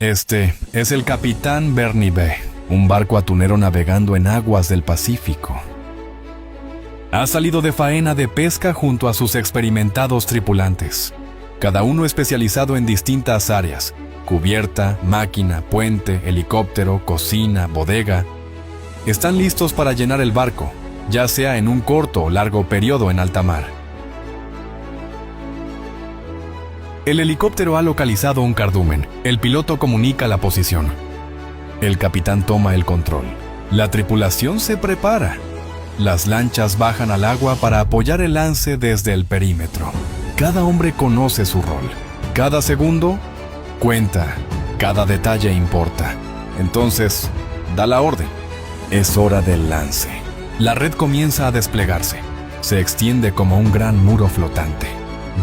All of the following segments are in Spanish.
Este es el Capitán Bernie B., un barco atunero navegando en aguas del Pacífico. Ha salido de faena de pesca junto a sus experimentados tripulantes, cada uno especializado en distintas áreas: cubierta, máquina, puente, helicóptero, cocina, bodega. Están listos para llenar el barco, ya sea en un corto o largo periodo en alta mar. El helicóptero ha localizado un cardumen. El piloto comunica la posición. El capitán toma el control. La tripulación se prepara. Las lanchas bajan al agua para apoyar el lance desde el perímetro. Cada hombre conoce su rol. Cada segundo cuenta. Cada detalle importa. Entonces, da la orden. Es hora del lance. La red comienza a desplegarse. Se extiende como un gran muro flotante,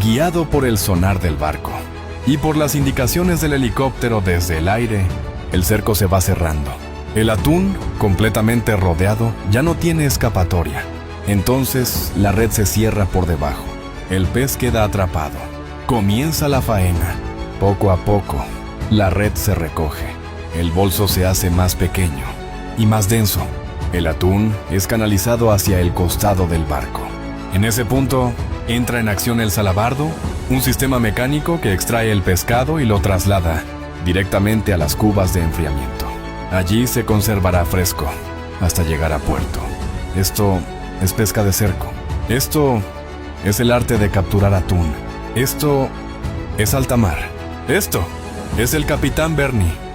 guiado por el sonar del barco y por las indicaciones del helicóptero desde el aire. El cerco se va cerrando. El atún, completamente rodeado, ya no tiene escapatoria. Entonces, la red se cierra por debajo. El pez queda atrapado. Comienza la faena. Poco a poco, la red se recoge. El bolso se hace más pequeño y más denso. El atún es canalizado hacia el costado del barco. En ese punto, entra en acción el salabardo, un sistema mecánico que extrae el pescado y lo traslada directamente a las cubas de enfriamiento. Allí se conservará fresco hasta llegar a puerto. Esto es pesca de cerco. Esto es el arte de capturar atún. Esto es alta mar. Esto es el Capitán Bernie.